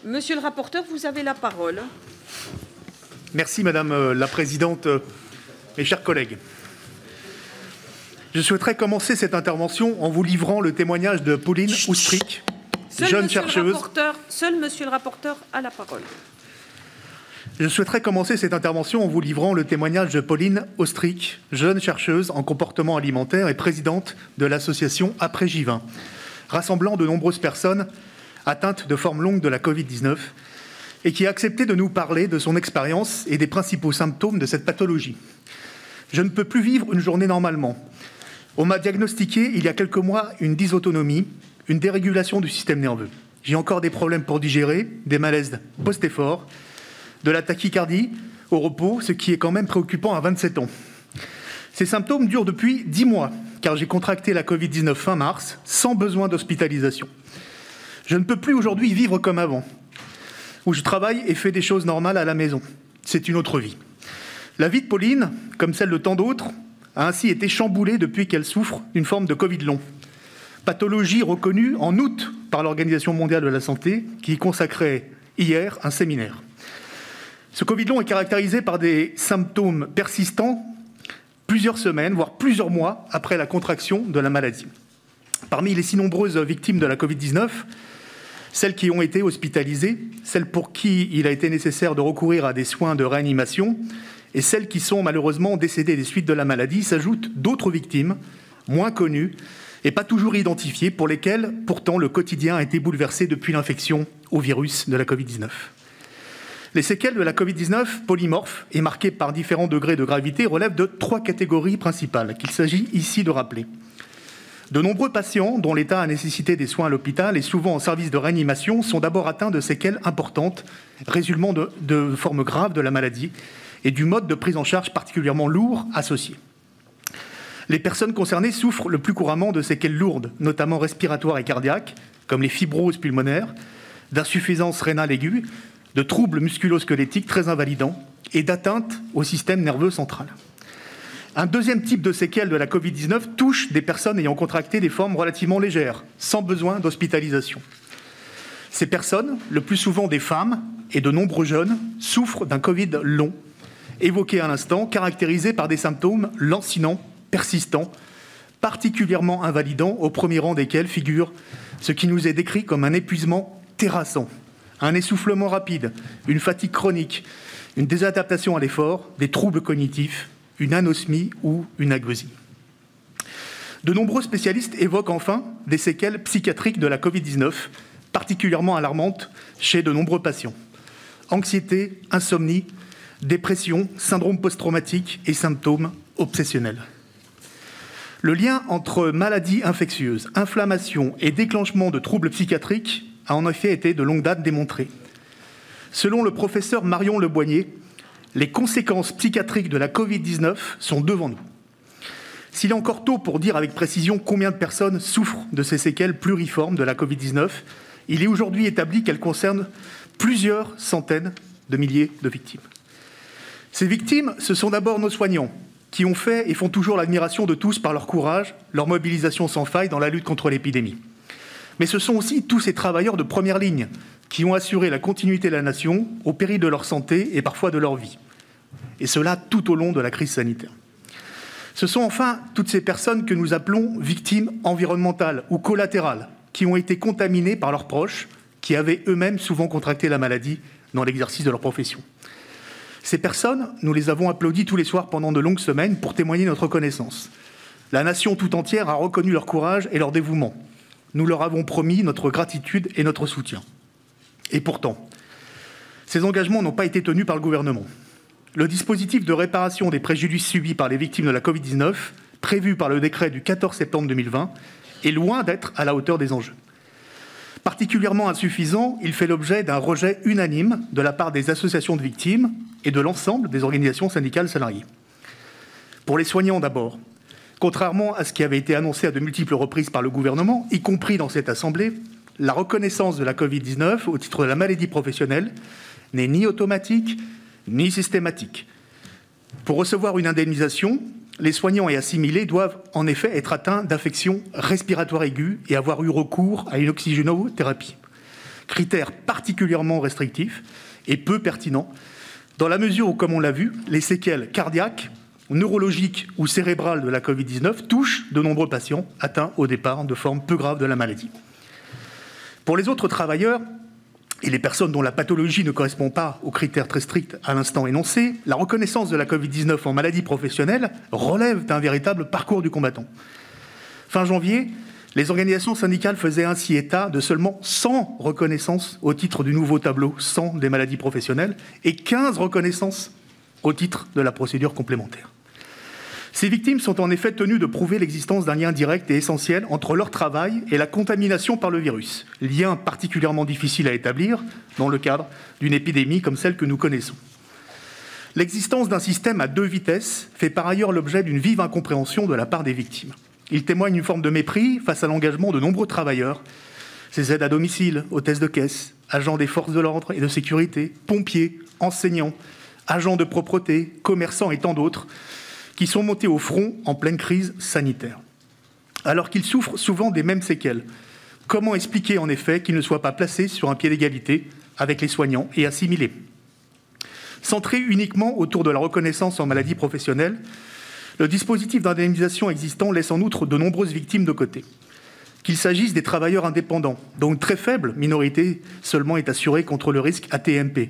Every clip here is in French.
Monsieur le rapporteur, vous avez la parole. Merci Madame la Présidente, mes chers collègues. Je souhaiterais commencer cette intervention en vous livrant le témoignage de Pauline Oustric, jeune chercheuse. Seul monsieur le rapporteur a la parole. Je souhaiterais commencer cette intervention en vous livrant le témoignage de Pauline Oustric, jeune chercheuse en comportement alimentaire et présidente de l'association Après J20, rassemblant de nombreuses personnes atteintes de formes longues de la Covid-19 et qui a accepté de nous parler de son expérience et des principaux symptômes de cette pathologie. Je ne peux plus vivre une journée normalement. On m'a diagnostiqué il y a quelques mois une dysautonomie, une dérégulation du système nerveux. J'ai encore des problèmes pour digérer, des malaises post-effort, de la tachycardie au repos, ce qui est quand même préoccupant à 27 ans. Ces symptômes durent depuis 10 mois, car j'ai contracté la Covid-19 fin mars, sans besoin d'hospitalisation. Je ne peux plus aujourd'hui vivre comme avant, où je travaille et fais des choses normales à la maison. C'est une autre vie. La vie de Pauline, comme celle de tant d'autres, a ainsi été chamboulée depuis qu'elle souffre d'une forme de Covid long. Pathologie reconnue en août par l'Organisation mondiale de la santé, qui y consacrait hier un séminaire. Ce Covid long est caractérisé par des symptômes persistants plusieurs semaines, voire plusieurs mois après la contraction de la maladie. Parmi les si nombreuses victimes de la Covid-19, celles qui ont été hospitalisées, celles pour qui il a été nécessaire de recourir à des soins de réanimation et celles qui sont malheureusement décédées des suites de la maladie, s'ajoutent d'autres victimes, moins connues et pas toujours identifiées, pour lesquelles pourtant le quotidien a été bouleversé depuis l'infection au virus de la Covid-19. Les séquelles de la Covid-19, polymorphes et marquées par différents degrés de gravité, relèvent de 3 catégories principales qu'il s'agit ici de rappeler. De nombreux patients dont l'état a nécessité des soins à l'hôpital et souvent en service de réanimation sont d'abord atteints de séquelles importantes, résultant de formes graves de la maladie et du mode de prise en charge particulièrement lourd associé. Les personnes concernées souffrent le plus couramment de séquelles lourdes, notamment respiratoires et cardiaques, comme les fibroses pulmonaires, d'insuffisance rénale aiguë, de troubles musculo-squelettiques très invalidants et d'atteintes au système nerveux central. Un deuxième type de séquelles de la Covid-19 touche des personnes ayant contracté des formes relativement légères, sans besoin d'hospitalisation. Ces personnes, le plus souvent des femmes et de nombreux jeunes, souffrent d'un Covid long, évoqué à l'instant, caractérisé par des symptômes lancinants, persistants, particulièrement invalidants, au premier rang desquels figure ce qui nous est décrit comme un épuisement terrassant, un essoufflement rapide, une fatigue chronique, une désadaptation à l'effort, des troubles cognitifs, une anosmie ou une ageusie. De nombreux spécialistes évoquent enfin des séquelles psychiatriques de la Covid-19, particulièrement alarmantes chez de nombreux patients. Anxiété, insomnie, dépression, syndrome post-traumatique et symptômes obsessionnels. Le lien entre maladies infectieuses, inflammation et déclenchement de troubles psychiatriques a en effet été de longue date démontré. Selon le professeur Marion Leboignet, les conséquences psychiatriques de la Covid-19 sont devant nous. S'il est encore tôt pour dire avec précision combien de personnes souffrent de ces séquelles pluriformes de la Covid-19, il est aujourd'hui établi qu'elles concernent plusieurs centaines de milliers de victimes. Ces victimes, ce sont d'abord nos soignants, qui ont fait et font toujours l'admiration de tous par leur courage, leur mobilisation sans faille dans la lutte contre l'épidémie. Mais ce sont aussi tous ces travailleurs de première ligne qui ont assuré la continuité de la nation au péril de leur santé et parfois de leur vie. Et cela tout au long de la crise sanitaire. Ce sont enfin toutes ces personnes que nous appelons victimes environnementales ou collatérales, qui ont été contaminées par leurs proches, qui avaient eux-mêmes souvent contracté la maladie dans l'exercice de leur profession. Ces personnes, nous les avons applaudies tous les soirs pendant de longues semaines pour témoigner notre reconnaissance. La nation tout entière a reconnu leur courage et leur dévouement. Nous leur avons promis notre gratitude et notre soutien. Et pourtant, ces engagements n'ont pas été tenus par le gouvernement. Le dispositif de réparation des préjudices subis par les victimes de la Covid-19, prévu par le décret du 14 septembre 2020, est loin d'être à la hauteur des enjeux. Particulièrement insuffisant, il fait l'objet d'un rejet unanime de la part des associations de victimes et de l'ensemble des organisations syndicales salariées. Pour les soignants d'abord, contrairement à ce qui avait été annoncé à de multiples reprises par le gouvernement, y compris dans cette Assemblée, la reconnaissance de la Covid-19 au titre de la maladie professionnelle n'est ni automatique ni systématique. Pour recevoir une indemnisation, les soignants et assimilés doivent en effet être atteints d'infections respiratoires aiguës et avoir eu recours à une oxygénothérapie. critère particulièrement restrictif et peu pertinent, dans la mesure où, comme on l'a vu, les séquelles cardiaques, neurologiques ou cérébrales de la Covid-19 touchent de nombreux patients atteints au départ de formes peu graves de la maladie. Pour les autres travailleurs et les personnes dont la pathologie ne correspond pas aux critères très stricts à l'instant énoncés, la reconnaissance de la Covid-19 en maladie professionnelle relève d'un véritable parcours du combattant. Fin janvier, les organisations syndicales faisaient ainsi état de seulement 100 reconnaissances au titre du nouveau tableau 100 des maladies professionnelles et 15 reconnaissances au titre de la procédure complémentaire. Ces victimes sont en effet tenues de prouver l'existence d'un lien direct et essentiel entre leur travail et la contamination par le virus, lien particulièrement difficile à établir dans le cadre d'une épidémie comme celle que nous connaissons. L'existence d'un système à deux vitesses fait par ailleurs l'objet d'une vive incompréhension de la part des victimes. Il témoigne d'une forme de mépris face à l'engagement de nombreux travailleurs, ces aides à domicile, hôtesses de caisse, agents des forces de l'ordre et de sécurité, pompiers, enseignants, agents de propreté, commerçants et tant d'autres, qui sont montés au front en pleine crise sanitaire. Alors qu'ils souffrent souvent des mêmes séquelles, comment expliquer en effet qu'ils ne soient pas placés sur un pied d'égalité avec les soignants et assimilés ? Centré uniquement autour de la reconnaissance en maladie professionnelle, le dispositif d'indemnisation existant laisse en outre de nombreuses victimes de côté. Qu'il s'agisse des travailleurs indépendants, dont une très faible minorité seulement est assurée contre le risque AT-MP,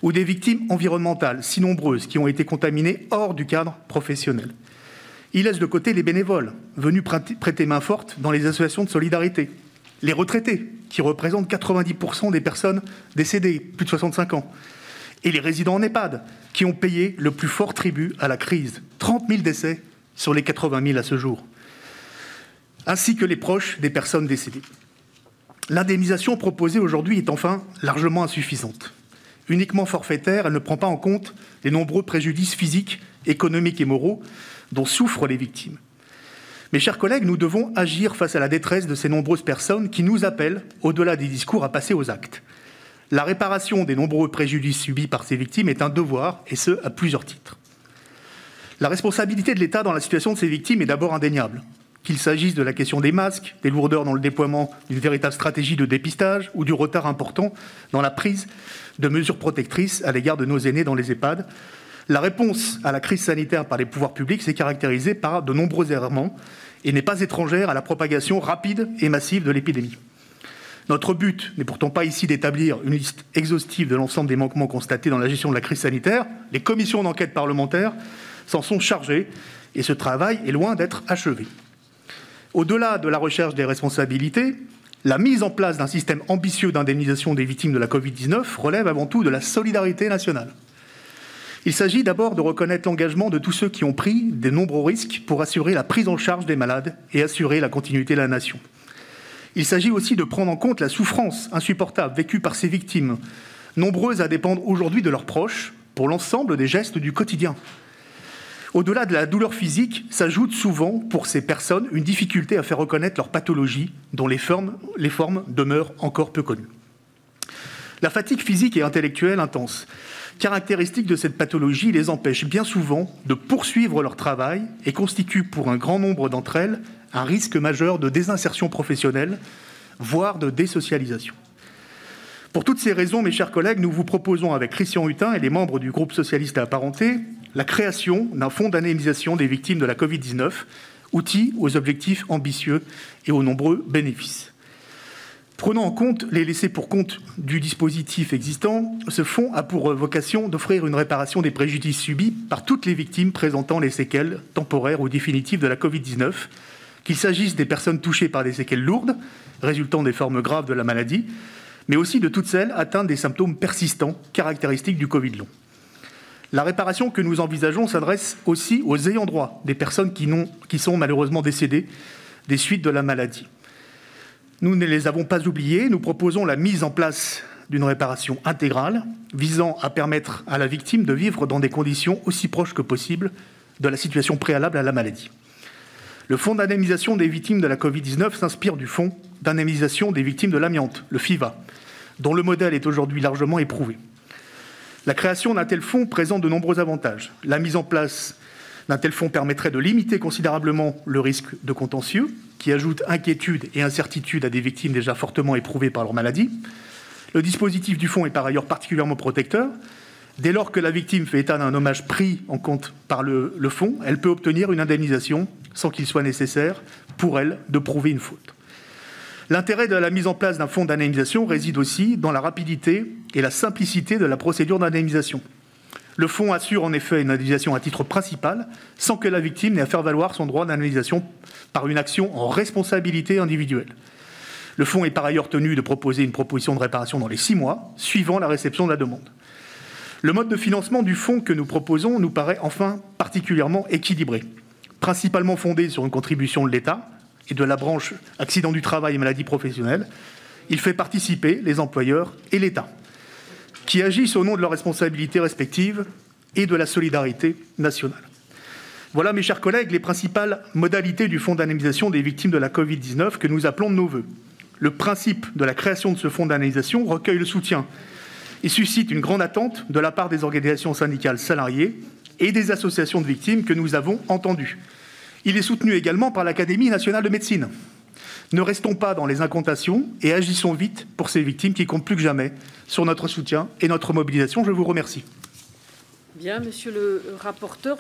ou des victimes environnementales si nombreuses qui ont été contaminées hors du cadre professionnel. Il laisse de côté les bénévoles, venus prêter main forte dans les associations de solidarité, les retraités, qui représentent 90% des personnes décédées, plus de 65 ans, et les résidents en EHPAD, qui ont payé le plus fort tribut à la crise, 30 000 décès sur les 80 000 à ce jour, ainsi que les proches des personnes décédées. L'indemnisation proposée aujourd'hui est enfin largement insuffisante. Uniquement forfaitaire, elle ne prend pas en compte les nombreux préjudices physiques, économiques et moraux dont souffrent les victimes. Mes chers collègues, nous devons agir face à la détresse de ces nombreuses personnes qui nous appellent, au-delà des discours, à passer aux actes. La réparation des nombreux préjudices subis par ces victimes est un devoir, et ce, à plusieurs titres. La responsabilité de l'État dans la situation de ces victimes est d'abord indéniable. Qu'il s'agisse de la question des masques, des lourdeurs dans le déploiement d'une véritable stratégie de dépistage ou du retard important dans la prise de mesures protectrices à l'égard de nos aînés dans les EHPAD, la réponse à la crise sanitaire par les pouvoirs publics s'est caractérisée par de nombreux errements et n'est pas étrangère à la propagation rapide et massive de l'épidémie. Notre but n'est pourtant pas ici d'établir une liste exhaustive de l'ensemble des manquements constatés dans la gestion de la crise sanitaire. Les commissions d'enquête parlementaires s'en sont chargées et ce travail est loin d'être achevé. Au-delà de la recherche des responsabilités, la mise en place d'un système ambitieux d'indemnisation des victimes de la Covid-19 relève avant tout de la solidarité nationale. Il s'agit d'abord de reconnaître l'engagement de tous ceux qui ont pris de nombreux risques pour assurer la prise en charge des malades et assurer la continuité de la nation. Il s'agit aussi de prendre en compte la souffrance insupportable vécue par ces victimes, nombreuses à dépendre aujourd'hui de leurs proches pour l'ensemble des gestes du quotidien. Au-delà de la douleur physique, s'ajoute souvent pour ces personnes une difficulté à faire reconnaître leur pathologie, dont les formes demeurent encore peu connues. La fatigue physique et intellectuelle intense, caractéristique de cette pathologie, les empêche bien souvent de poursuivre leur travail et constitue pour un grand nombre d'entre elles un risque majeur de désinsertion professionnelle, voire de désocialisation. Pour toutes ces raisons, mes chers collègues, nous vous proposons avec Christian Hutin et les membres du groupe socialiste et apparenté la création d'un fonds d'indemnisation des victimes de la Covid-19, outil aux objectifs ambitieux et aux nombreux bénéfices. Prenant en compte les laissés-pour-compte du dispositif existant, ce fonds a pour vocation d'offrir une réparation des préjudices subis par toutes les victimes présentant les séquelles temporaires ou définitives de la Covid-19, qu'il s'agisse des personnes touchées par des séquelles lourdes, résultant des formes graves de la maladie, mais aussi de toutes celles atteintes des symptômes persistants caractéristiques du Covid long. La réparation que nous envisageons s'adresse aussi aux ayants droit des personnes qui sont malheureusement décédées des suites de la maladie. Nous ne les avons pas oubliés, nous proposons la mise en place d'une réparation intégrale visant à permettre à la victime de vivre dans des conditions aussi proches que possible de la situation préalable à la maladie. Le Fonds d'indemnisation des victimes de la Covid-19 s'inspire du Fonds d'indemnisation des victimes de l'amiante, le FIVA, dont le modèle est aujourd'hui largement éprouvé. La création d'un tel fonds présente de nombreux avantages. La mise en place d'un tel fonds permettrait de limiter considérablement le risque de contentieux, qui ajoute inquiétude et incertitude à des victimes déjà fortement éprouvées par leur maladie. Le dispositif du fonds est par ailleurs particulièrement protecteur. Dès lors que la victime fait état d'un dommage pris en compte par le fonds, elle peut obtenir une indemnisation sans qu'il soit nécessaire pour elle de prouver une faute. L'intérêt de la mise en place d'un fonds d'indemnisation réside aussi dans la rapidité et la simplicité de la procédure d'indemnisation. Le fonds assure en effet une indemnisation à titre principal sans que la victime n'ait à faire valoir son droit d'indemnisation par une action en responsabilité individuelle. Le fonds est par ailleurs tenu de proposer une proposition de réparation dans les 6 mois, suivant la réception de la demande. Le mode de financement du fonds que nous proposons nous paraît enfin particulièrement équilibré, principalement fondé sur une contribution de l'État et de la branche accident du travail et maladies professionnelles. Il fait participer les employeurs et l'État, qui agissent au nom de leurs responsabilités respectives et de la solidarité nationale. Voilà, mes chers collègues, les principales modalités du fonds d'indemnisation des victimes de la Covid-19 que nous appelons de nos vœux. Le principe de la création de ce fonds d'indemnisation recueille le soutien et suscite une grande attente de la part des organisations syndicales salariées et des associations de victimes que nous avons entendues. Il est soutenu également par l'Académie nationale de médecine. Ne restons pas dans les incantations et agissons vite pour ces victimes qui comptent plus que jamais sur notre soutien et notre mobilisation. Je vous remercie. Bien, monsieur le rapporteur.